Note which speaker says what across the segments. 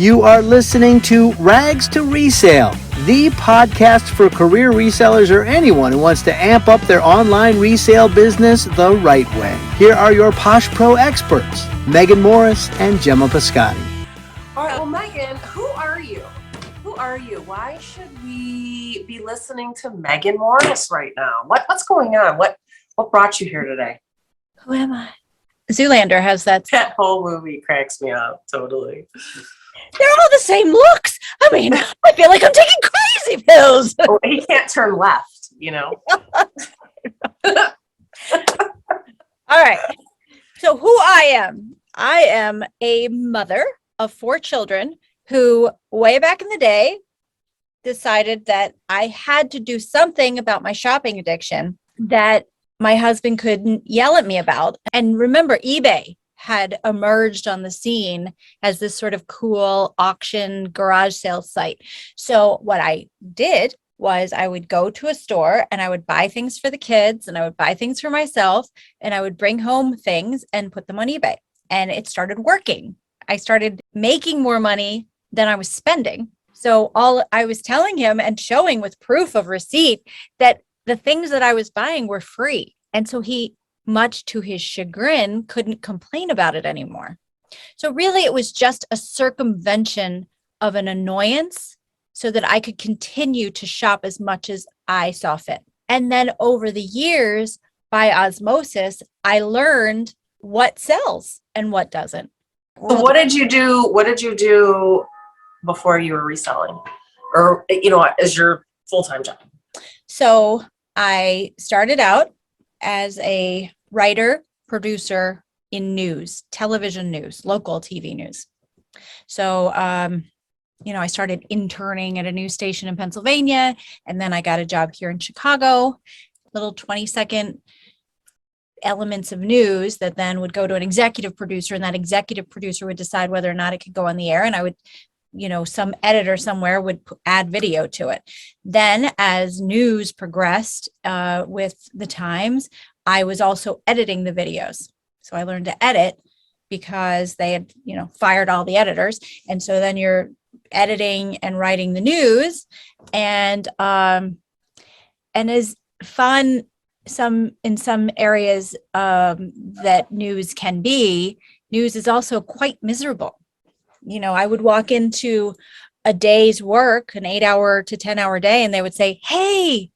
Speaker 1: You are listening to Rags to Resale, the podcast for career resellers or anyone who wants to amp up their online resale business the right way. Here are your Posh Pro experts, Megan Morris and Gemma Piscotti.
Speaker 2: All right, well, Megan, who are you? Who are you? Why should we be listening to Megan Morris right now? What's going on? What brought you here today?
Speaker 3: Who am I? Zoolander has that.
Speaker 2: That whole movie cracks me up, totally.
Speaker 3: They're all the same looks. I mean, I feel like I'm taking crazy pills.
Speaker 2: Oh, he can't turn left, you know?
Speaker 3: All right. So who I am a mother of 4 children who way back in the day decided that I had to do something about my shopping addiction that my husband couldn't yell at me about. And remember, eBay had emerged on the scene as this sort of cool auction garage sale site. So what I did was I would go to a store and I would buy things for the kids and I would buy things for myself and I would bring home things and put them on eBay. And it started working. I started making more money than I was spending. So all I was telling him and showing with proof of receipt that the things that I was buying were free. And so he, much to his chagrin, couldn't complain about it anymore. So really, it was just a circumvention of an annoyance so that I could continue to shop as much as I saw fit. And then over the years, by osmosis, I learned what sells and what doesn't.
Speaker 2: So what did you do? What did you do before you were reselling, or as your full-time job?
Speaker 3: So I started out as a writer, producer in news, television news, local TV news. So, I started interning at a news station in Pennsylvania, and then I got a job here in Chicago, little 20-second elements of news that then would go to an executive producer, and that executive producer would decide whether or not it could go on the air. And I would, some editor somewhere would add video to it. Then as news progressed with the times, I was also editing the videos. So I learned to edit because they had, fired all the editors. And so then you're editing and writing the news, and as fun in some areas that news can be, news is also quite miserable. I would walk into a day's work, an 8-hour to 10-hour day, and they would say, "Hey,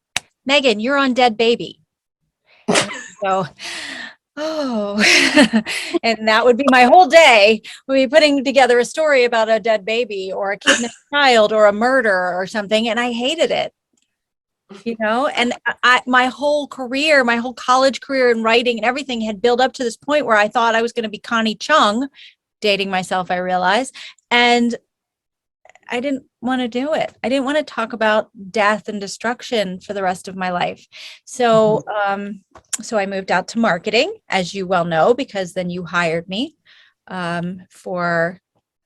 Speaker 3: Megan, you're on Dead Baby." So, and that would be my whole day. We'd be putting together a story about a dead baby or a kidnapped child or a murder or something. And I hated it, and my whole career, my whole college career in writing and everything had built up to this point where I thought I was going to be Connie Chung, dating myself, I realized. And I didn't want to do it. I didn't want to talk about death and destruction for the rest of my life. So, so I moved out to marketing, as you well know, because then you hired me for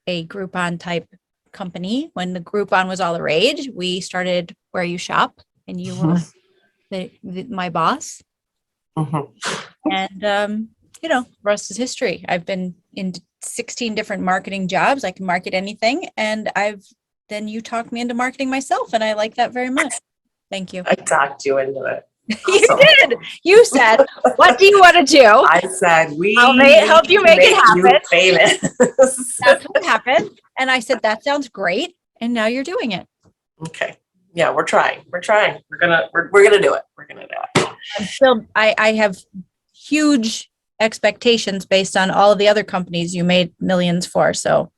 Speaker 3: a Groupon type company. When the Groupon was all the rage, we started Where You Shop, and you were my boss. And, the rest is history. I've been in 16 different marketing jobs. I can market anything. And then you talked me into marketing myself. And I like that very much. Thank you.
Speaker 2: I talked you into it.
Speaker 3: You did. You said, "What do you want to do?"
Speaker 2: I said,
Speaker 3: I'll help you make it happen.
Speaker 2: You famous.
Speaker 3: That's what happened. And I said, "That sounds great." And now you're doing it.
Speaker 2: Okay. Yeah, we're trying. We're gonna do it. We're gonna do it.
Speaker 3: I have huge expectations based on all of the other companies you made millions for. So,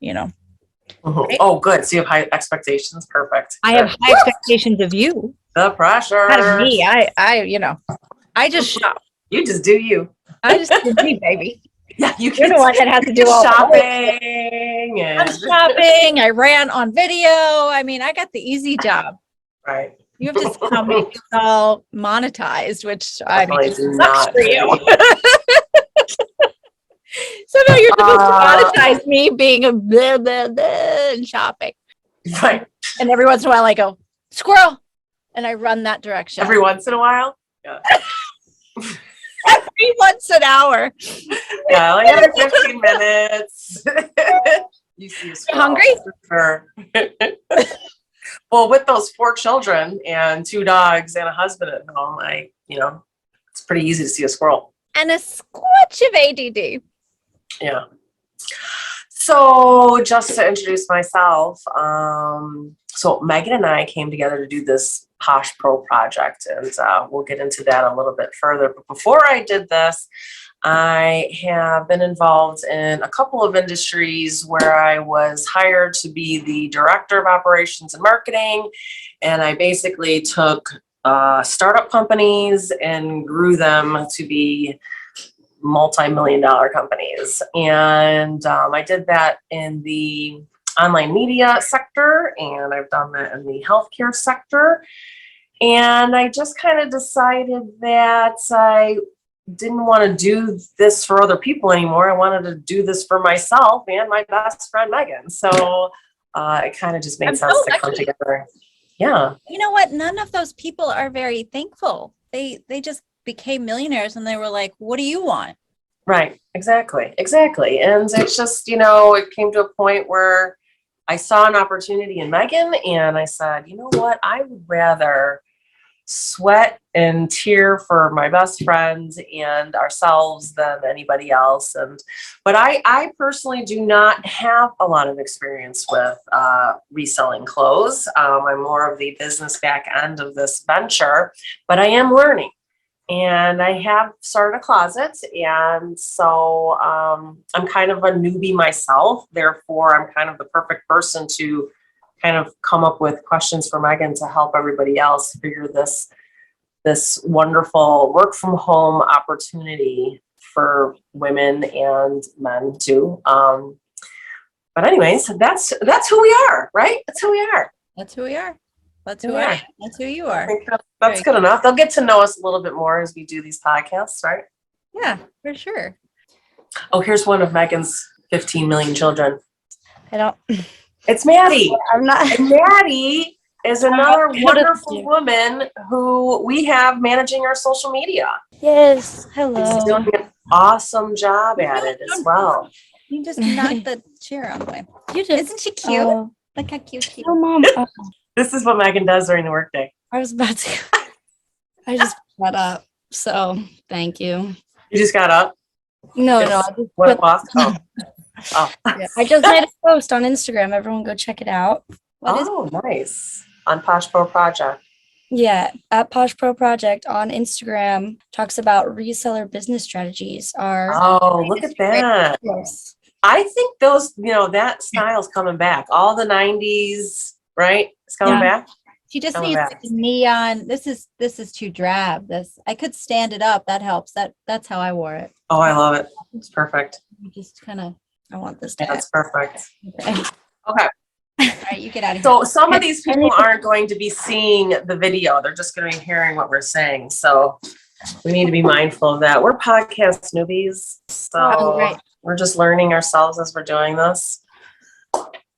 Speaker 2: Right? Oh, good. So you have high expectations. Perfect.
Speaker 3: I have high expectations of you.
Speaker 2: The pressure.
Speaker 3: Not of me. I just shop.
Speaker 2: You just do you.
Speaker 3: I just do me, baby.
Speaker 2: Yeah,
Speaker 3: you're the one that has to do all
Speaker 2: shopping.
Speaker 3: I'm shopping. I ran on video. I mean, I got the easy job.
Speaker 2: Right.
Speaker 3: You have to somehow make it all monetized, which
Speaker 2: sucks
Speaker 3: for you. Somehow you're supposed to monetize me being a blah, blah, blah, and shopping.
Speaker 2: Right.
Speaker 3: And every once in a while I go, "Squirrel." And I run that direction.
Speaker 2: Every once in a while? Yeah.
Speaker 3: Every once an hour.
Speaker 2: Yeah, like every 15 minutes. You see a
Speaker 3: You
Speaker 2: squirrel.
Speaker 3: hungry?
Speaker 2: For sure. Well, with those 4 children and 2 dogs and a husband at home, it's pretty easy to see a squirrel.
Speaker 3: And a squatch of ADD.
Speaker 2: Yeah. So just to introduce myself, so Megan and I came together to do this Posh Pro project, and we'll get into that a little bit further. But before I did this, I have been involved in a couple of industries where I was hired to be the director of operations and marketing. And I basically took startup companies and grew them to be multi-million-dollar companies. And I did that in the online media sector, and I've done that in the healthcare sector. And I just kind of decided that I didn't want to do this for other people anymore. I wanted to do this for myself and my best friend, Megan. So it kind of just made sense to come together. Yeah.
Speaker 3: You know what? None of those people are very thankful. They just became millionaires and they were like, what do you want?
Speaker 2: Right. Exactly. And it's just, it came to a point where I saw an opportunity in Megan and I said, you know what? I would rather sweat and tear for my best friends and ourselves than anybody else. But I personally do not have a lot of experience with reselling clothes. I'm more of the business back end of this venture, but I am learning. And I have started a closet, and so I'm kind of a newbie myself. Therefore, I'm kind of the perfect person to kind of come up with questions for Megan to help everybody else figure this wonderful work from home opportunity for women and men too. But anyways, that's who we are, right? That's who we are.
Speaker 3: That's who we are. That's who I am. That's who you are.
Speaker 2: I think that's good enough. They'll get to know us a little bit more as we do these podcasts, right?
Speaker 3: Yeah, for sure.
Speaker 2: Oh, here's one of Megan's 15 million children.
Speaker 4: I don't.
Speaker 2: It's Maddie.
Speaker 4: I'm not.
Speaker 2: And Maddie is another wonderful woman who we have managing our social media.
Speaker 4: Yes.
Speaker 2: She's
Speaker 4: Hello.
Speaker 2: doing an awesome job at it as well.
Speaker 3: You just knocked the chair out of the way.
Speaker 4: You just.
Speaker 3: Isn't she cute? Look how cute she is.
Speaker 4: Oh, Mom.
Speaker 2: This is what Megan does during the workday.
Speaker 4: I was about to. I just shut up. So thank you.
Speaker 2: You just got up?
Speaker 4: No,
Speaker 2: Yes.
Speaker 4: no. I just,
Speaker 2: What boss? Oh.
Speaker 4: yeah, I just made a post on Instagram. Everyone go check it out.
Speaker 2: Nice. On Posh Pro Project.
Speaker 4: Yeah, at Posh Pro Project on Instagram talks about reseller business strategies.
Speaker 2: Oh, look at that.
Speaker 4: Yes.
Speaker 2: I think those, that style's coming back. All the 90s, right? It's coming back.
Speaker 3: She just
Speaker 2: Coming
Speaker 3: needs
Speaker 2: back.
Speaker 3: like a neon. This is too drab. I could stand it up. That helps. That's how I wore it.
Speaker 2: Oh, I love it. It's perfect.
Speaker 3: Just kind of. I want this to
Speaker 2: That's perfect.
Speaker 3: Okay.
Speaker 2: Okay.
Speaker 3: All right, you get out of here.
Speaker 2: So some of these people aren't going to be seeing the video. They're just going to be hearing what we're saying. So we need to be mindful of that. We're podcast newbies. So we're just learning ourselves as we're doing this.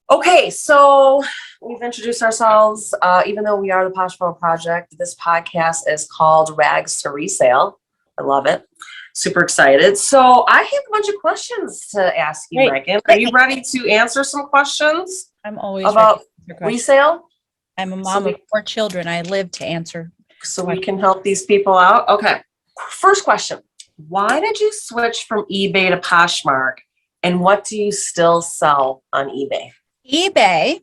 Speaker 2: Okay, so we've introduced ourselves. Even though we are the Posh Pro Project, this podcast is called Rags to Resale. I love it. Super excited. So I have a bunch of questions to ask you, Megan. Are you ready to answer some questions
Speaker 3: I'm always
Speaker 2: about
Speaker 3: ready to answer questions.
Speaker 2: resale?
Speaker 3: I'm a mom of 4 children. I live to answer.
Speaker 2: So we can help these people out. Okay. First question. Why did you switch from eBay to Poshmark? And what do you still sell on eBay?
Speaker 3: eBay,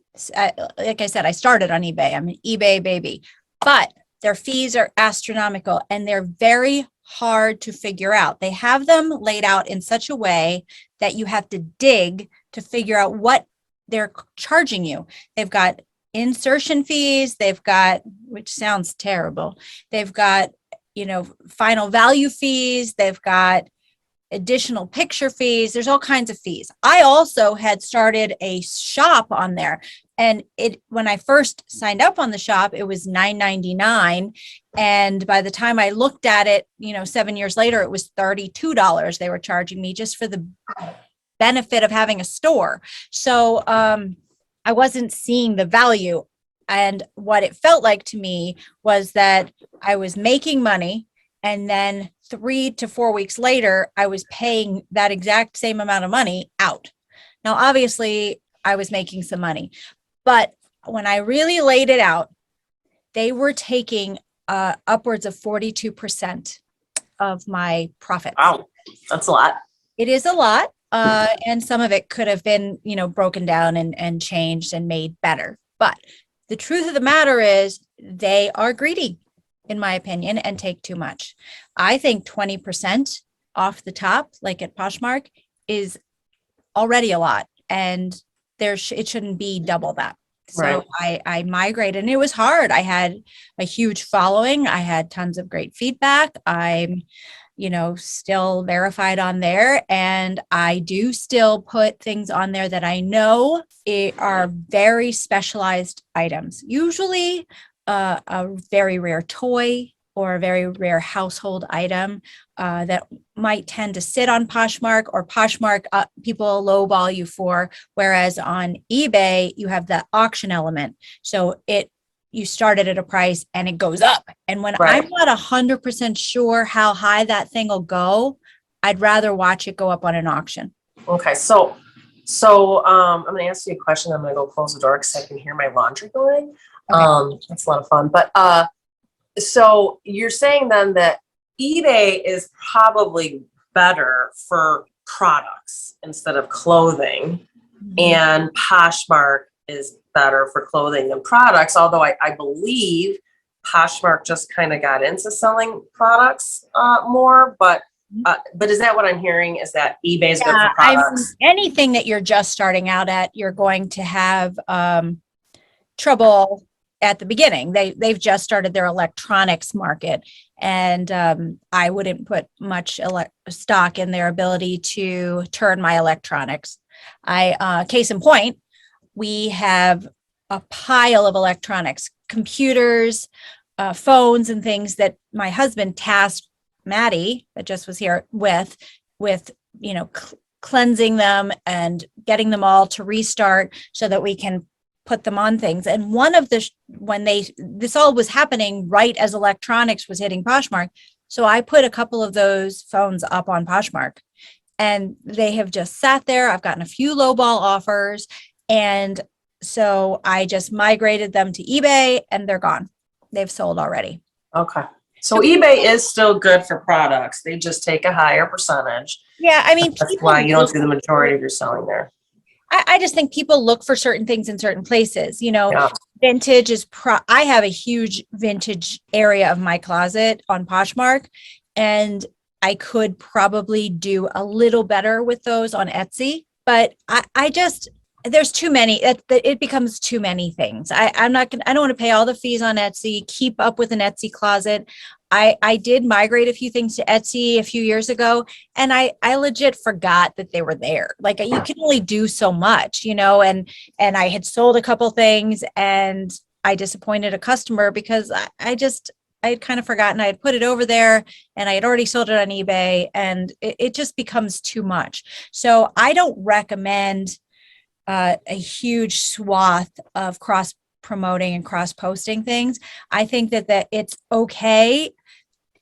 Speaker 3: like I said, I started on eBay. I'm an eBay baby, but their fees are astronomical and they're very hard to figure out. They have them laid out in such a way that you have to dig to figure out what they're charging you. They've got insertion fees, they've got, which sounds terrible. They've got, final value fees, they've got additional picture fees. There's all kinds of fees. I also had started a shop on there, and when I first signed up on the shop, it was $9.99. And by the time I looked at it, 7 years later, it was $32 they were charging me just for the benefit of having a store. So I wasn't seeing the value. And what it felt like to me was that I was making money, and then 3 to 4 weeks later, I was paying that exact same amount of money out. Now, obviously, I was making some money. But when I really laid it out, they were taking upwards of 42% of my profits.
Speaker 2: Wow, that's a lot.
Speaker 3: It is a lot. And some of it could have been, broken down and changed and made better. But the truth of the matter is they are greedy, in my opinion, and take too much. I think 20% off the top, like at Poshmark, is already a lot. And it shouldn't be double that. So
Speaker 2: Right.
Speaker 3: I migrated, and it was hard. I had a huge following. I had tons of great feedback. I'm, still verified on there. And I do still put things on there that I know are very specialized items, usually a very rare toy or a very rare household item that might tend to sit on Poshmark, or Poshmark people lowball you for, whereas on eBay, you have the auction element. So you start it at a price and it goes up. And when
Speaker 2: Right.
Speaker 3: I'm not 100% sure how high that thing will go, I'd rather watch it go up on an auction.
Speaker 2: Okay, so I'm gonna ask you a question. I'm gonna go close the door because I can hear my laundry going.
Speaker 3: Okay.
Speaker 2: That's a lot of fun. But so you're saying then that eBay is probably better for products instead of clothing, and Poshmark is better for clothing than products. Although I believe Poshmark just kind of got into selling products more, but is that what I'm hearing? Is that eBay is good for products?
Speaker 3: Anything that you're just starting out at, you're going to have trouble at the beginning. They've just started their electronics market, and I wouldn't put much stock in their ability to turn my electronics. Case in point, we have a pile of electronics, computers, phones, and things that my husband tasked Maddie, that just was here, with cleansing them and getting them all to restart so that we can put them on things. And one of this all was happening right as electronics was hitting Poshmark. So I put a couple of those phones up on Poshmark, and they have just sat there. I've gotten a few lowball offers, and so I just migrated them to eBay, and they're gone. They've sold already.
Speaker 2: Okay. So eBay is still good for products. They just take a higher percentage.
Speaker 3: Yeah, I mean,
Speaker 2: That's why you don't do the majority of your selling there.
Speaker 3: I just think people look for certain things in certain places.
Speaker 2: Yeah.
Speaker 3: Vintage is I have a huge vintage area of my closet on Poshmark, and I could probably do a little better with those on Etsy, but there's too many. It becomes too many things. I don't want to pay all the fees on Etsy, keep up with an Etsy closet. I did migrate a few things to Etsy a few years ago, and I legit forgot that they were there. Like, you can only do so much, and I had sold a couple things, and I disappointed a customer because I had kind of forgotten I had put it over there, and I had already sold it on eBay, and it just becomes too much. So I don't recommend a huge swath of cross promoting and cross posting things. I think that it's okay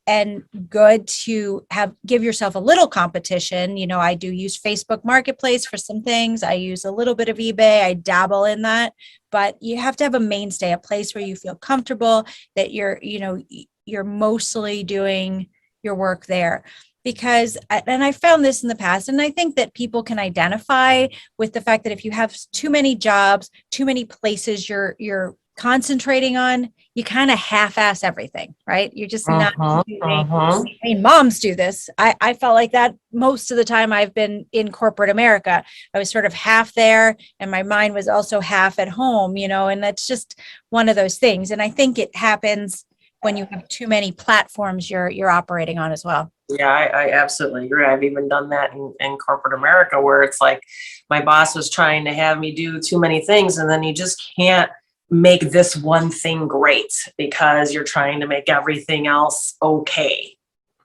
Speaker 3: and good to give yourself a little competition. I do use Facebook Marketplace for some things. I use a little bit of eBay. I dabble in that, but you have to have a mainstay, a place where you feel comfortable that you're mostly doing your work there. Because, and I found this in the past, and I think that people can identify with the fact that if you have too many jobs, too many places you're concentrating on, you kind of half-ass everything, right? You're just not doing. I mean, moms do this. I felt like that most of the time I've been in corporate America. I was sort of half there, and my mind was also half at home, and that's just one of those things. And I think it happens when you have too many platforms you're operating on as well.
Speaker 2: Yeah, I absolutely agree. I've even done that in corporate America, where it's like my boss was trying to have me do too many things, and then you just can't make this one thing great because you're trying to make everything else okay,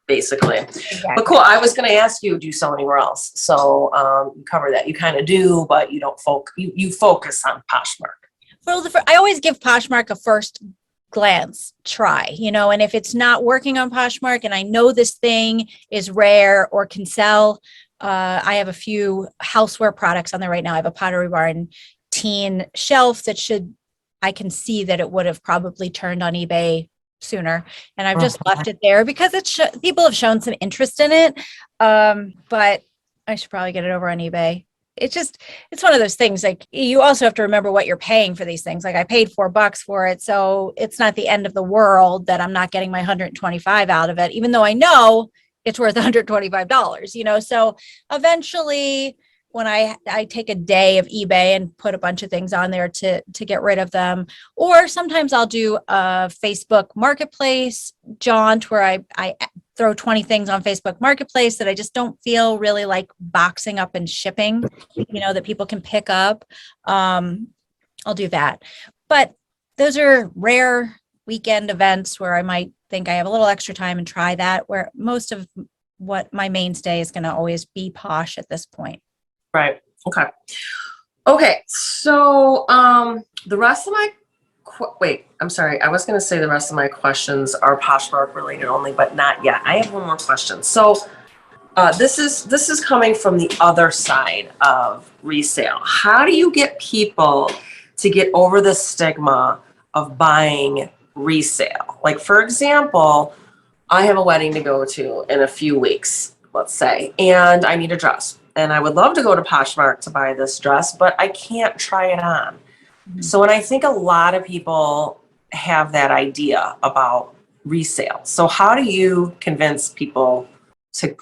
Speaker 2: basically. Exactly. But cool. I was going to ask you, do you sell anywhere else? So you cover that. You kind of do, but you don't you focus on Poshmark.
Speaker 3: Well, I always give Poshmark a first glance try, and if it's not working on Poshmark and I know this thing is rare or can sell, I have a few houseware products on there right now. I have a Pottery Barn teen shelf that I can see that it would have probably turned on eBay sooner. And I've just left it there because people have shown some interest in it. But I should probably get it over on eBay. It's one of those things, like, you also have to remember what you're paying for these things. Like, I paid $4 for it. So it's not the end of the world that I'm not getting my 125 out of it, even though I know it's worth $125, so eventually when I take a day of eBay and put a bunch of things on there to get rid of them, or sometimes I'll do a Facebook Marketplace jaunt where I throw 20 things on Facebook Marketplace that I just don't feel really like boxing up and shipping, that people can pick up. I'll do that. But those are rare weekend events where I might think I have a little extra time and try that, where most of what my mainstay is going to always be Posh at this point.
Speaker 2: Right. Okay. So the rest of my I'm sorry. I was going to say the rest of my questions are Poshmark related only, but not yet. I have one more question. So this is coming from the other side of resale. How do you get people to get over the stigma of buying resale? Like, for example, I have a wedding to go to in a few weeks, let's say, and I need a dress. And I would love to go to Poshmark to buy this dress, but I can't try it on. Mm-hmm. So, and I think a lot of people have that idea about resale. So how do you convince people to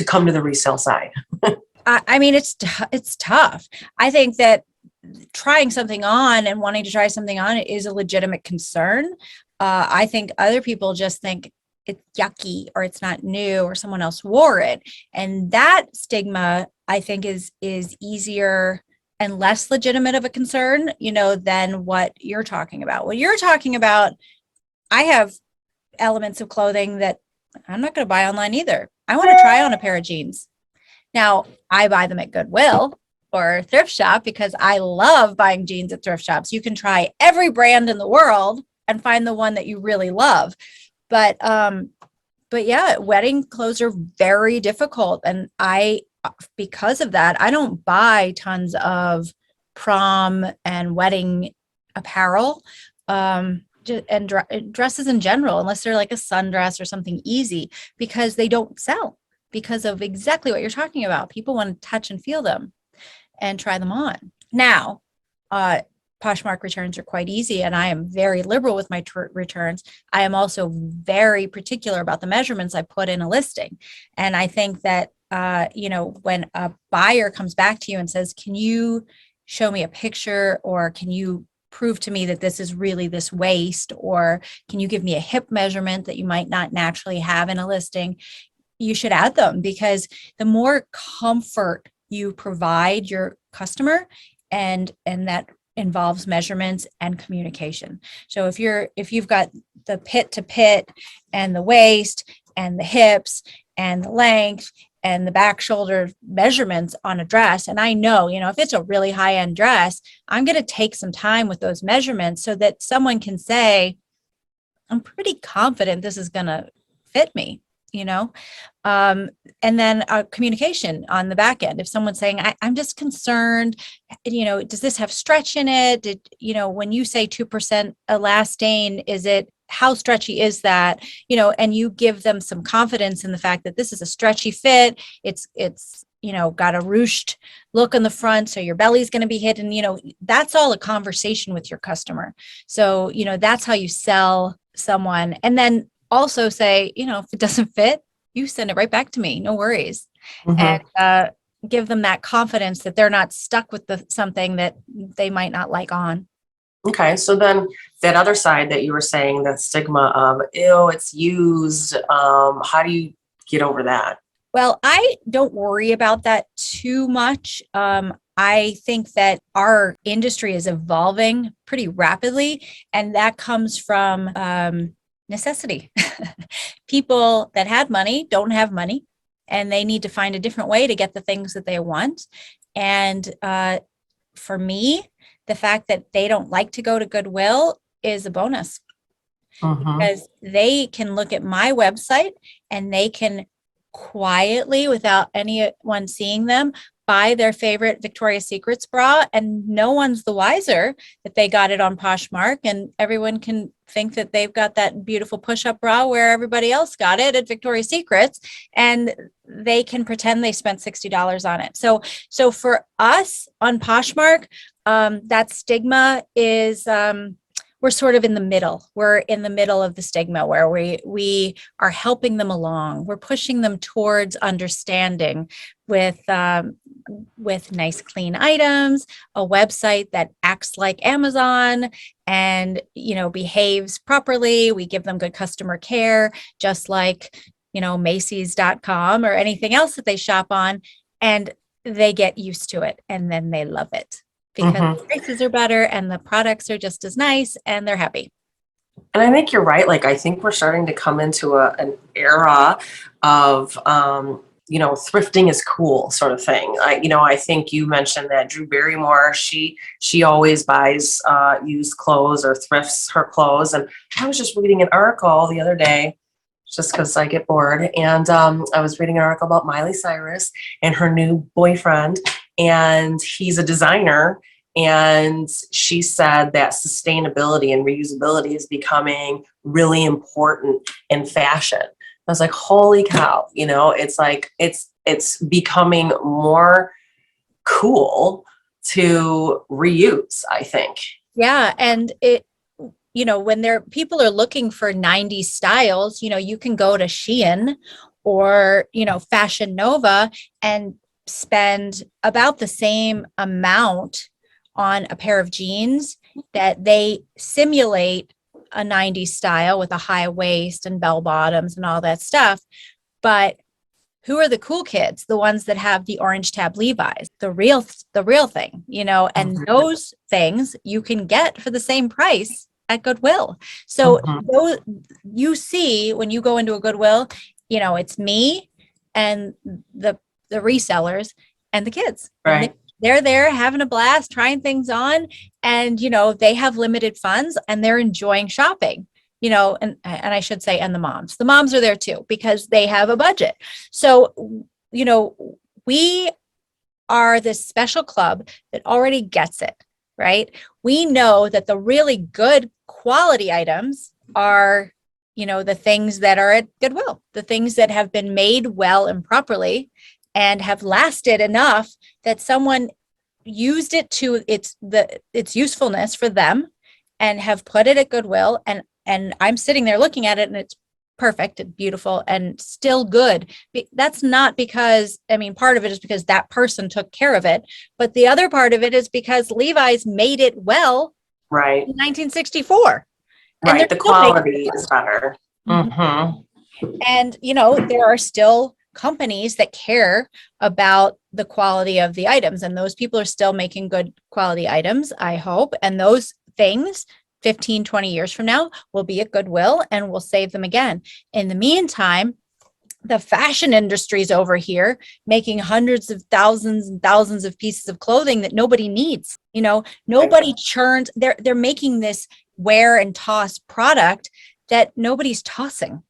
Speaker 2: come to the resale side?
Speaker 3: I mean, it's tough. I think that trying something on and wanting to try something on is a legitimate concern. I think other people just think it's yucky or it's not new or someone else wore it. And that stigma, I think, is easier and less legitimate of a concern, than what you're talking about. What you're talking about, I have elements of clothing that I'm not going to buy online either. I want to try on a pair of jeans. Now, I buy them at Goodwill or thrift shop because I love buying jeans at thrift shops. You can try every brand in the world and find the one that you really love. But yeah, wedding clothes are very difficult. And because of that, I don't buy tons of prom and wedding apparel, and dresses in general, unless they're like a sundress or something easy, because they don't sell because of exactly what you're talking about. People want to touch and feel them and try them on. Now, Poshmark returns are quite easy, and I am very liberal with my returns. I am also very particular about the measurements I put in a listing. And I think that, when a buyer comes back to you and says, can you show me a picture, or can you prove to me that this is really this waist, or can you give me a hip measurement that you might not naturally have in a listing, you should add them, because the more comfort you provide your customer, and that involves measurements and communication. So if you've got the pit to pit and the waist and the hips and the length and the back shoulder measurements on a dress, and I know, if it's a really high-end dress, I'm going to take some time with those measurements so that someone can say, I'm pretty confident this is going to fit me. And then communication on the back end. If someone's saying, I'm just concerned, does this have stretch in it? When you say 2% elastane, how stretchy is that? And you give them some confidence in the fact that this is a stretchy fit. It's got a ruched look on the front, so your belly's going to be hidden. That's all a conversation with your customer. So, that's how you sell someone. And then also say, if it doesn't fit, you send it right back to me. No worries. Mm-hmm. And give them that confidence that they're not stuck with something that they might not like on.
Speaker 2: Okay. So then that other side that you were saying, that stigma of, ew, it's used. How do you get over that?
Speaker 3: Well, I don't worry about that too much. I think that our industry is evolving pretty rapidly, and that comes from necessity. People that had money don't have money, and they need to find a different way to get the things that they want. And for me, the fact that they don't like to go to Goodwill is a bonus, because they can look at my website and they can quietly, without anyone seeing them, buy their favorite Victoria's Secrets bra, and no one's the wiser that they got it on Poshmark, and everyone can think that they've got that beautiful push-up bra where everybody else got it at Victoria's Secrets, and they can pretend they spent $60 on it. So for us on Poshmark, that stigma is, we're sort of in the middle. We're in the middle of the stigma where we are helping them along. We're pushing them towards understanding with nice, clean items, a website that acts like Amazon and, behaves properly. We give them good customer care, just like, Macy's.com or anything else that they shop on, and they get used to it and then they love it. Because the prices are better and the products are just as nice and they're happy.
Speaker 2: And I think you're right. Like, I think we're starting to come into an era of, thrifting is cool sort of thing. I think you mentioned that Drew Barrymore, she always buys used clothes or thrifts her clothes. And I was just reading an article the other day, just because I get bored. And I was reading an article about Miley Cyrus and her new boyfriend, and he's a designer. And she said that sustainability and reusability is becoming really important in fashion. I was like, holy cow, it's like, it's becoming more cool to reuse, I think.
Speaker 3: Yeah. And when people are looking for 90s styles, you can go to Shein or, Fashion Nova and spend about the same amount on a pair of jeans that they simulate a 90s style with a high waist and bell bottoms and all that stuff. But who are the cool kids? The ones that have the orange tab Levi's, the real thing, and those things you can get for the same price at Goodwill. So those, you see, when you go into a Goodwill, it's me and the resellers and the kids.
Speaker 2: Right.
Speaker 3: They're there having a blast, trying things on, and, they have limited funds and they're enjoying shopping, and I should say, and the moms are there too, because they have a budget. So, we are this special club that already gets it, right? We know that the really good quality items are, the things that are at Goodwill, the things that have been made well and properly and have lasted enough that someone used it to its usefulness for them and have put it at Goodwill. And I'm sitting there looking at it and it's perfect and beautiful and still good. That's not because, part of it is because that person took care of it, but the other part of it is because Levi's made it well,
Speaker 2: right,
Speaker 3: in 1964.
Speaker 2: Right, the quality is better.
Speaker 3: And, there are still companies that care about the quality of the items, and those people are still making good quality items, I hope. And those things 15, 20 years from now will be at Goodwill and we'll save them again. In the meantime, the fashion industry's over here making hundreds of thousands and thousands of pieces of clothing that nobody needs. Nobody churns. They're making this wear and toss product that nobody's tossing.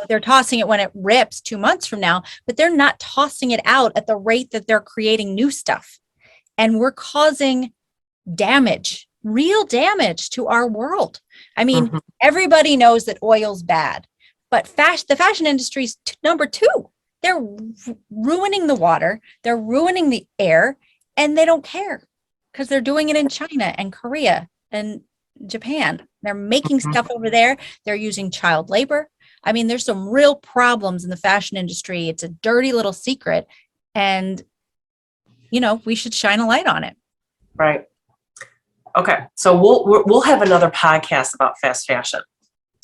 Speaker 3: They're tossing it when it rips 2 months from now, but they're not tossing it out at the rate that they're creating new stuff. And we're causing damage, real damage to our world. Everybody knows that oil's bad, but the fashion industry's number two. They're ruining the water, they're ruining the air, and they don't care because they're doing it in China and Korea and Japan. They're making stuff over there. They're using child labor. There's some real problems in the fashion industry. It's a dirty little secret, and, we should shine a light on it.
Speaker 2: Right. Okay. So we'll have another podcast about fast fashion.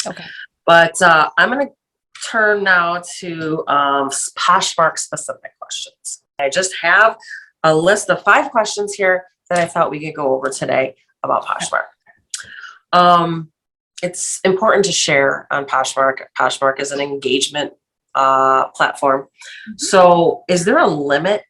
Speaker 3: Okay.
Speaker 2: But I'm going to turn now to Poshmark specific questions. I just have a list of 5 questions here that I thought we could go over today about Poshmark. It's important to share on Poshmark. Poshmark is an engagement platform. So is there a limit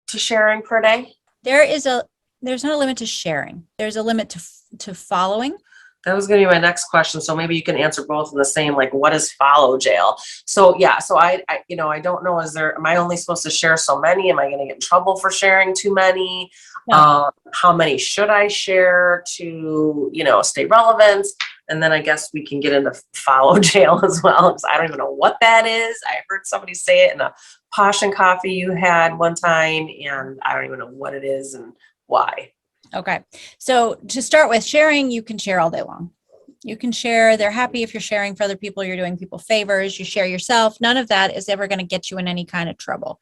Speaker 2: to sharing per day?
Speaker 3: There's not a limit to sharing. There's a limit to following.
Speaker 2: That was going to be my next question. So maybe you can answer both in the same, like, what is follow jail? So yeah, so I don't know, am I only supposed to share so many? Am I going to get in trouble for sharing too many?
Speaker 3: No.
Speaker 2: How many should I share to, stay relevant? And then I guess we can get into follow jail as well, because I don't even know what that is. I heard somebody say it in a Posh and Coffee you had one time, and I don't even know what it is and why.
Speaker 3: Okay. So to start with, sharing, you can share all day long. You can share. They're happy if you're sharing for other people, you're doing people favors, you share yourself. None of that is ever going to get you in any kind of trouble.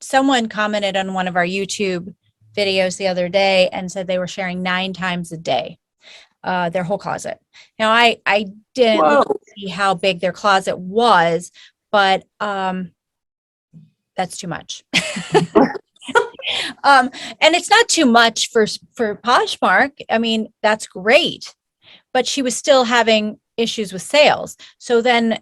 Speaker 3: Someone commented on one of our YouTube videos the other day and said they were sharing 9 times a day, their whole closet. Now, I didn't look to see how big their closet was, but that's too much. And it's not too much for Poshmark. I mean, that's great, but she was still having issues with sales. So then,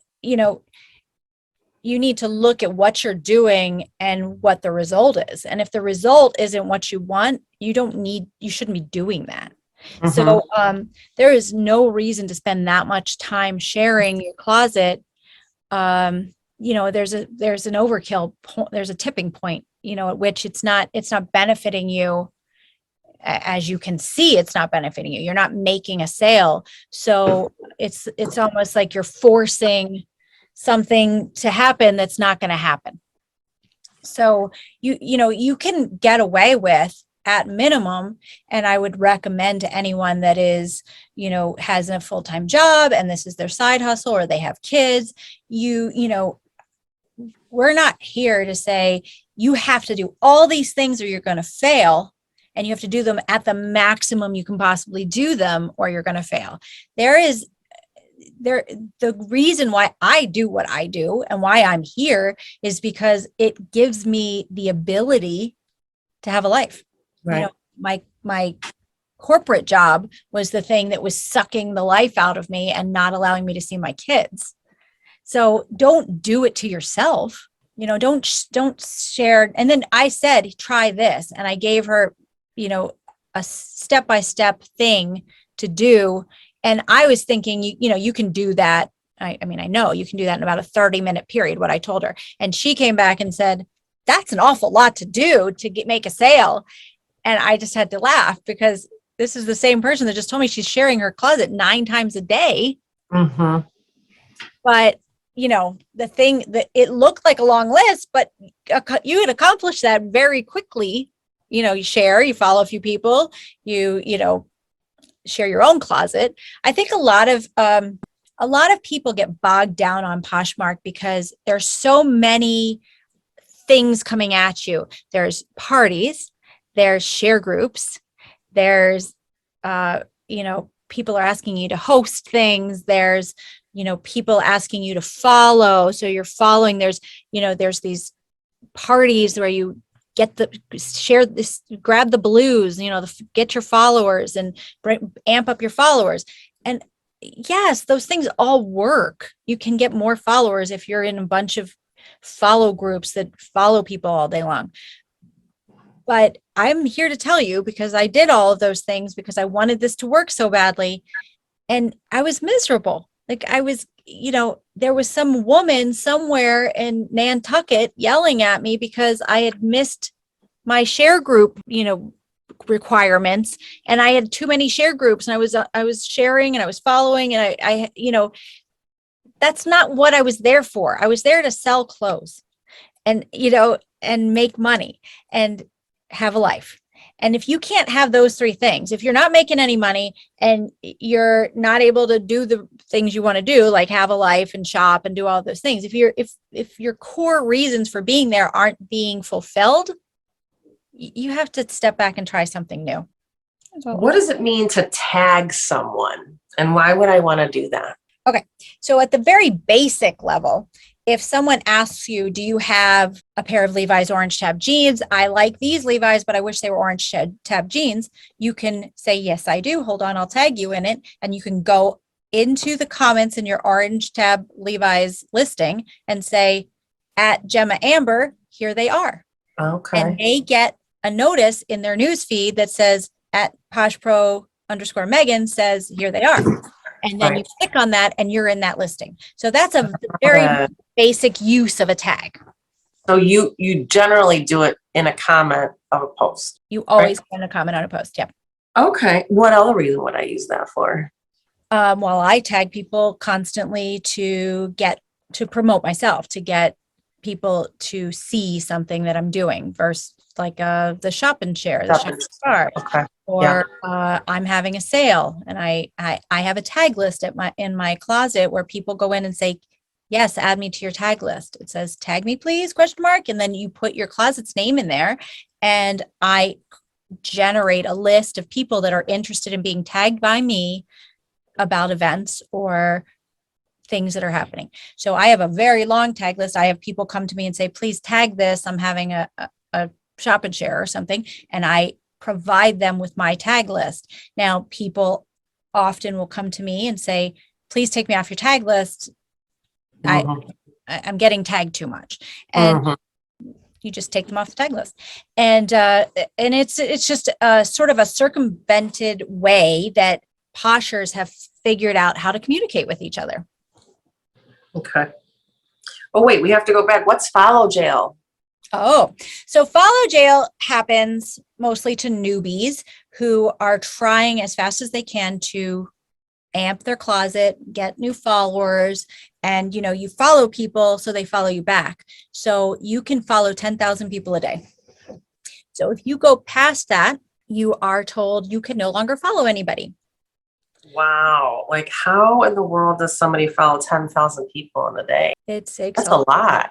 Speaker 3: you need to look at what you're doing and what the result is. And if the result isn't what you want, you shouldn't be doing that. Mm-hmm. So there is no reason to spend that much time sharing your closet. There's an overkill point, there's a tipping point, at which it's not benefiting you. As you can see, it's not benefiting you. You're not making a sale. So it's almost like you're forcing something to happen that's not going to happen. So you can get away with, at minimum, and I would recommend to anyone that is, has a full-time job and this is their side hustle, or they have kids, we're not here to say you have to do all these things or you're going to fail, and you have to do them at the maximum you can possibly do them or you're going to fail. The reason why I do what I do and why I'm here is because it gives me the ability to have a life.
Speaker 2: Right.
Speaker 3: My corporate job was the thing that was sucking the life out of me and not allowing me to see my kids. So don't do it to yourself. Don't share. And then I said, try this. And I gave her, a step-by-step thing to do. And I was thinking, you can do that. I know you can do that in about a 30-minute period, what I told her. And she came back and said, that's an awful lot to do to make a sale. And I just had to laugh, because this is the same person that just told me she's sharing her closet 9 times a day.
Speaker 2: Mm-hmm.
Speaker 3: But, the thing that it looked like a long list, but you had accomplished that very quickly. You share, you follow a few people, you share your own closet. I think a lot of people get bogged down on Poshmark because there's so many things coming at you. There's parties, there's share groups, there's people are asking you to host things, there's people asking you to follow, so you're following. There's these parties where you share this, grab the blues, get your followers and amp up your followers. And yes, those things all work. You can get more followers if you're in a bunch of follow groups that follow people all day long. But I'm here to tell you, because I did all of those things because I wanted this to work so badly. And I was miserable. Like there was some woman somewhere in Nantucket yelling at me because I had missed my share group, requirements, and I had too many share groups, and I was sharing and I was following, and I that's not what I was there for. I was there to sell clothes and make money and have a life. And if you can't have those 3 things, if you're not making any money and you're not able to do the things you want to do, like have a life and shop and do all those things, if your core reasons for being there aren't being fulfilled, you have to step back and try something new.
Speaker 2: What does it mean to tag someone, and why would I want to do that?
Speaker 3: Okay. So at the very basic level, if someone asks you, do you have a pair of Levi's orange tab jeans? I like these Levi's, but I wish they were orange tab jeans. You can say, yes, I do. Hold on, I'll tag you in it. And you can go into the comments in your orange tab Levi's listing and say, at Gemma Amber, here they are.
Speaker 2: Okay.
Speaker 3: And they get a notice in their news feed that says, at poshpro_Megan says, here they are. And then you click on that and you're in that listing. So that's a very basic use of a tag.
Speaker 2: So you generally do it in a comment of a post.
Speaker 3: You always put a comment on a post. Yep.
Speaker 2: Okay. What other reason would I use that for?
Speaker 3: Well, I tag people constantly to promote myself, to get people to see something that I'm doing versus like the shop and share, the shop and start.
Speaker 2: Okay.
Speaker 3: Or I'm having a sale and I have a tag list in my closet where people go in and say, yes, add me to your tag list. It says, tag me, please, ? And then you put your closet's name in there and I generate a list of people that are interested in being tagged by me about events or things that are happening. So I have a very long tag list. I have people come to me and say, please tag this. I'm having a shop and share or something. And I provide them with my tag list. Now, people often will come to me and say, please take me off your tag list. I'm getting tagged too much. And you just take them off the tag list. And it's just a sort of a circumvented way that Poshers have figured out how to communicate with each other.
Speaker 2: Okay. Oh, wait, we have to go back. What's follow jail?
Speaker 3: Oh, so follow jail happens mostly to newbies who are trying as fast as they can to amp their closet, get new followers, and you follow people so they follow you back. So you can follow 10,000 people a day. So if you go past that, you are told you can no longer follow anybody.
Speaker 2: Wow. Like how in the world does somebody follow 10,000 people in a day?
Speaker 3: That's
Speaker 2: a lot.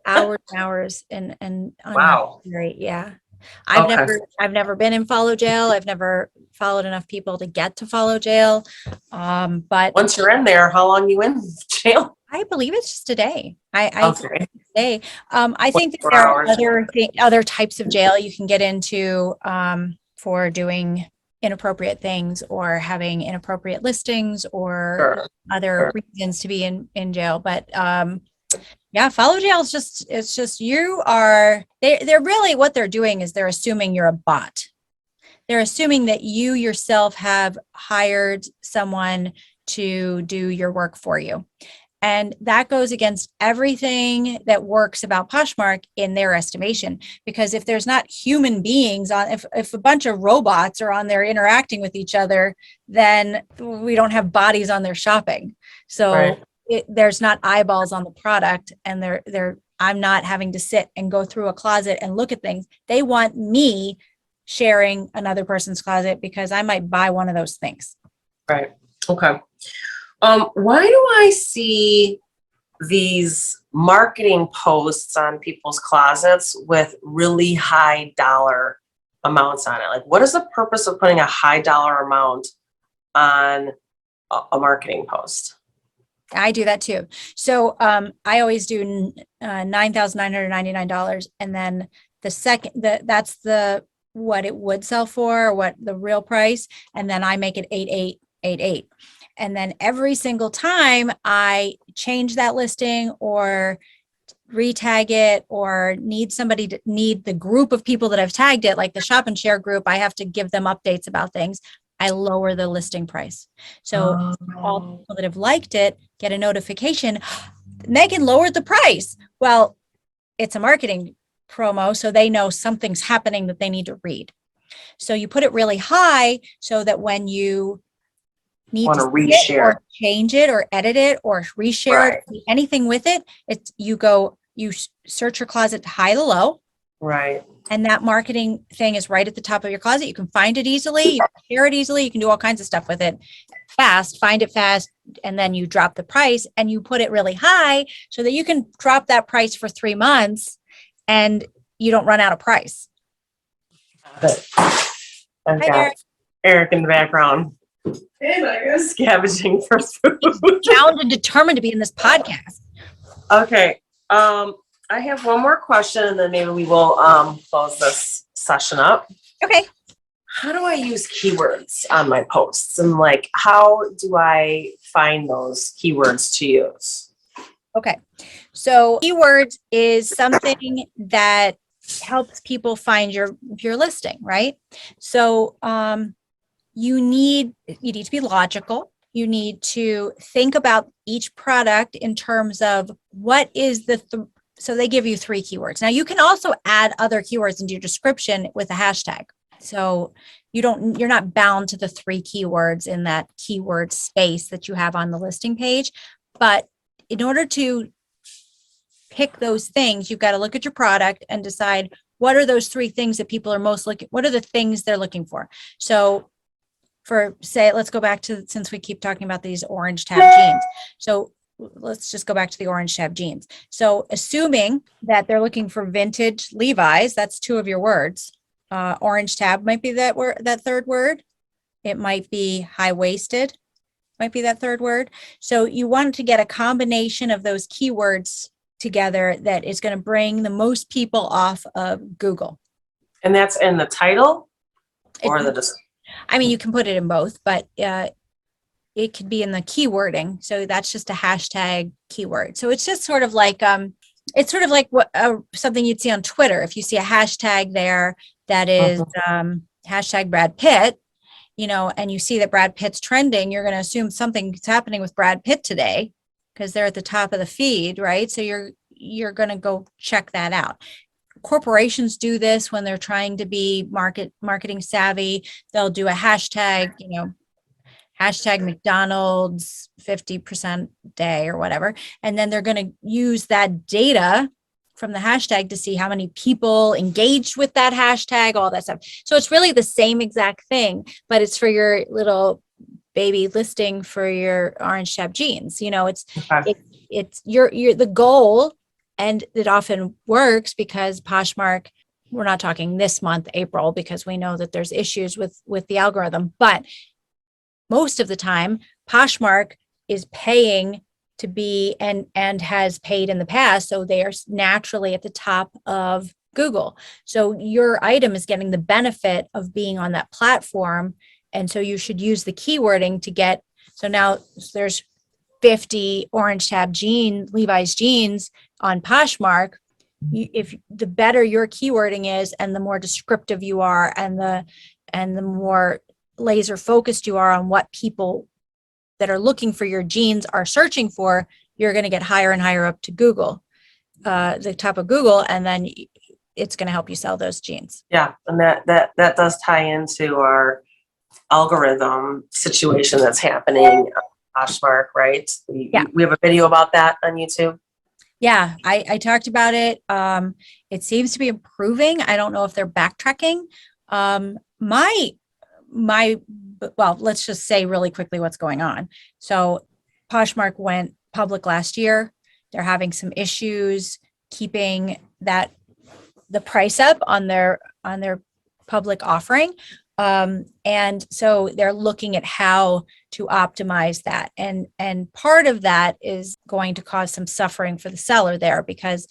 Speaker 3: hours and hours and
Speaker 2: wow.
Speaker 3: Yeah. I've never been in follow jail. I've never followed enough people to get to follow jail. But
Speaker 2: once you're in there, how long you in jail?
Speaker 3: I believe it's just a day.
Speaker 2: Okay.
Speaker 3: Day. I think that there are other types of jail you can get into for doing inappropriate things or having inappropriate listings or other reasons to be in jail. But follow jail is just they're really what they're doing is they're assuming you're a bot. They're assuming that you yourself have hired someone to do your work for you. And that goes against everything that works about Poshmark in their estimation, because if there's not human beings on, if a bunch of robots are on there interacting with each other, then we don't have bodies on there shopping. So there's not eyeballs on the product, and I'm not having to sit and go through a closet and look at things. They want me sharing another person's closet because I might buy one of those things.
Speaker 2: Right. Okay. Why do I see these marketing posts on people's closets with really high dollar amounts on it? Like, what is the purpose of putting a high dollar amount on a marketing post?
Speaker 3: I do that too. So I always do $9,999, and then that's what it would sell for, or what the real price, and then I make it 8888. And then every single time I change that listing or retag it or need the group of people that I've tagged it, like the shop and share group, I have to give them updates about things. I lower the listing price. So all people that have liked it get a notification. Megan lowered the price. Well, it's a marketing promo, so they know something's happening that they need to read. So you put it really high so that when you need to reshare or change it or edit it or reshare it, anything with it, you search your closet high to low.
Speaker 2: Right.
Speaker 3: And that marketing thing is right at the top of your closet. You can find it easily, you can share it easily, you can do all kinds of stuff with it find it fast, and then you drop the price and you put it really high so that you can drop that price for 3 months and you don't run out of price.
Speaker 2: I've got Eric in the background. Hey, Megan. Scavenging for food.
Speaker 3: Bound and determined to be in this podcast.
Speaker 2: Okay. I have one more question, and then maybe we will close this session up.
Speaker 3: Okay.
Speaker 2: How do I use keywords on my posts? And like, how do I find those keywords to use?
Speaker 3: Okay. So keywords is something that helps people find your listing, right? So you need to be logical. You need to think about each product in terms of what is so they give you 3 keywords. Now you can also add other keywords into your description with a hashtag. So you're not bound to the 3 keywords in that keyword space that you have on the listing page. But in order to pick those things, you've got to look at your product and decide what are those 3 things that people are what are the things they're looking for? So let's go back to, since we keep talking about these orange tab jeans. So let's just go back to the orange tab jeans. So assuming that they're looking for vintage Levi's, that's 2 of your words. Orange tab might be that 3rd word. It might be high-waisted, might be that 3rd word. So you want to get a combination of those keywords together that is going to bring the most people off of Google.
Speaker 2: And that's in the title or
Speaker 3: I mean, you can put it in both, but it could be in the keywording. So that's just a hashtag keyword. So it's just sort of like what something you'd see on Twitter. If you see a hashtag there that is hashtag Brad Pitt, and you see that Brad Pitt's trending, you're going to assume something's happening with Brad Pitt today because they're at the top of the feed, right? So you're going to go check that out. Corporations do this when they're trying to be marketing savvy. They'll do a hashtag, hashtag McDonald's 50% day or whatever. And then they're going to use that data from the hashtag to see how many people engaged with that hashtag, all that stuff. So it's really the same exact thing, but it's for your little baby listing for your orange tab jeans. It's the goal. And it often works because Poshmark, we're not talking this month, April, because we know that there's issues with the algorithm. But most of the time, Poshmark is paying to be and has paid in the past. So they are naturally at the top of Google. So your item is getting the benefit of being on that platform. And so you should use the keywording to get, so now there's 50 orange tab Levi's jeans on Poshmark. If the better your keywording is and the more descriptive you are and the more laser focused you are on what people that are looking for your jeans are searching for, you're going to get higher and higher up to Google, the top of Google, and then it's going to help you sell those jeans.
Speaker 2: Yeah, and that does tie into our algorithm situation that's happening on Poshmark, right? We have a video about that on YouTube.
Speaker 3: Yeah, I talked about it. It seems to be improving. I don't know if they're backtracking. Well, let's just say really quickly what's going on. So Poshmark went public last year. They're having some issues keeping the price up on their public offering. And so they're looking at how to optimize that. And part of that is going to cause some suffering for the seller there because,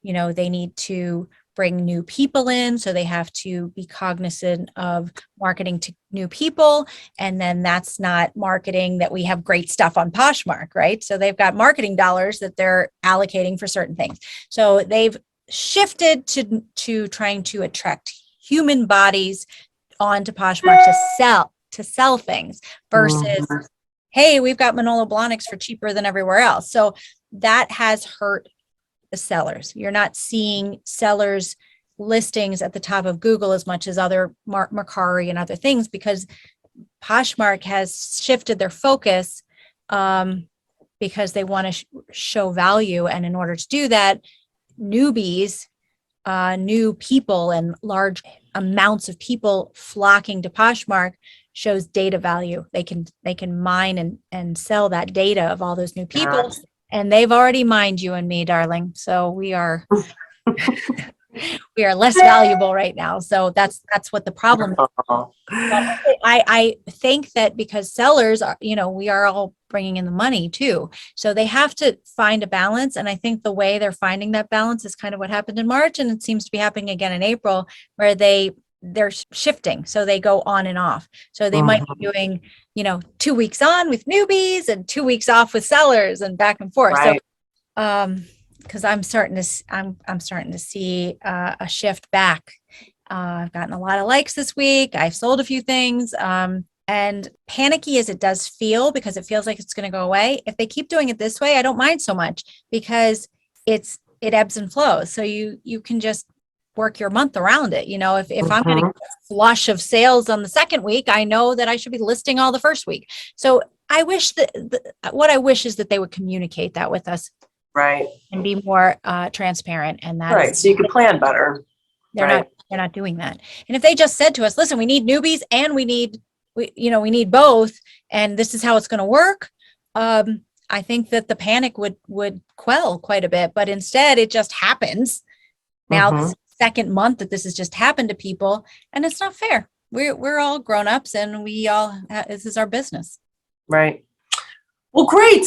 Speaker 3: they need to bring new people in. So they have to be cognizant of marketing to new people. And then that's not marketing that we have great stuff on Poshmark, right? So they've got marketing dollars that they're allocating for certain things. So they've shifted to trying to attract human bodies onto Poshmark to sell things versus, hey, we've got Manolo Blahniks for cheaper than everywhere else. So that has hurt the sellers. You're not seeing sellers listings at the top of Google as much as other Mercari and other things because Poshmark has shifted their focus because they want to show value. And in order to do that, newbies, new people and large amounts of people flocking to Poshmark shows data value. They can mine and sell that data of all those new people. And they've already mined you and me, darling. So we are less valuable right now. So that's what the problem is. But I think that because sellers are, we are all bringing in the money too. So they have to find a balance. And I think the way they're finding that balance is kind of what happened in March. And it seems to be happening again in April where they're shifting. So they go on and off. So they might be doing, 2 weeks on with newbies and 2 weeks off with sellers and back and forth. Right. So because I'm starting to see a shift back. I've gotten a lot of likes this week. I've sold a few things. And panicky as it does feel, because it feels like it's going to go away, if they keep doing it this way, I don't mind so much, because it ebbs and flows. So you can just work your month around it. If I'm going to get a flush of sales on the second week, I know that I should be listing all the first week. So I wish what I wish is that they would communicate that with us,
Speaker 2: Right.
Speaker 3: and be more transparent. And that
Speaker 2: Right. So you can plan better.
Speaker 3: they're not doing that. And if they just said to us, listen, we need newbies and we need both, and this is how it's going to work. I think that the panic would quell quite a bit, but instead it just happens. Now, this is the second month that this has just happened to people, and it's not fair. We're all grown-ups, and this is our business.
Speaker 2: Right. Well, great.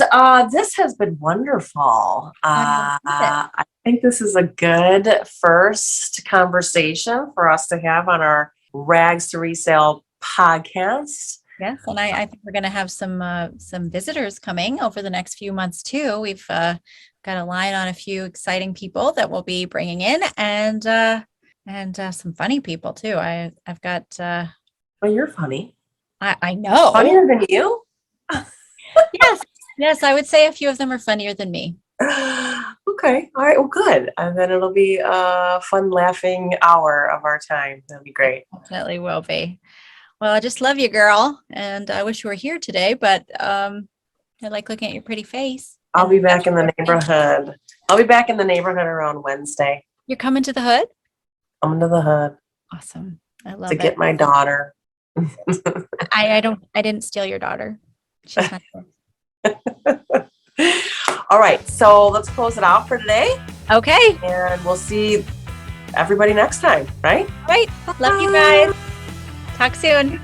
Speaker 2: This has been wonderful. I think this is a good first conversation for us to have on our Rags to Resale podcast.
Speaker 3: Yes, and I think we're going to have some visitors coming over the next few months too. We've got a line on a few exciting people that we'll be bringing in, and some funny people too. I've got.
Speaker 2: Well, you're funny.
Speaker 3: I know.
Speaker 2: Funnier than you?
Speaker 3: Yes, I would say a few of them are funnier than me.
Speaker 2: Okay. All right. Well, good. And then it'll be a fun, laughing hour of our time. That'll be great.
Speaker 3: Definitely will be. Well, I just love you, girl, and I wish you were here today, but I like looking at your pretty face.
Speaker 2: I'll be back in the neighborhood. I'll be back in the neighborhood around Wednesday.
Speaker 3: You're coming to the hood?
Speaker 2: Coming to the hood.
Speaker 3: Awesome. I love
Speaker 2: to
Speaker 3: it.
Speaker 2: get my daughter.
Speaker 3: I didn't steal your daughter. She's not here.
Speaker 2: All right. So let's close it out for today.
Speaker 3: Okay.
Speaker 2: And we'll see everybody next time, right?
Speaker 3: Right. Love you guys. Talk soon.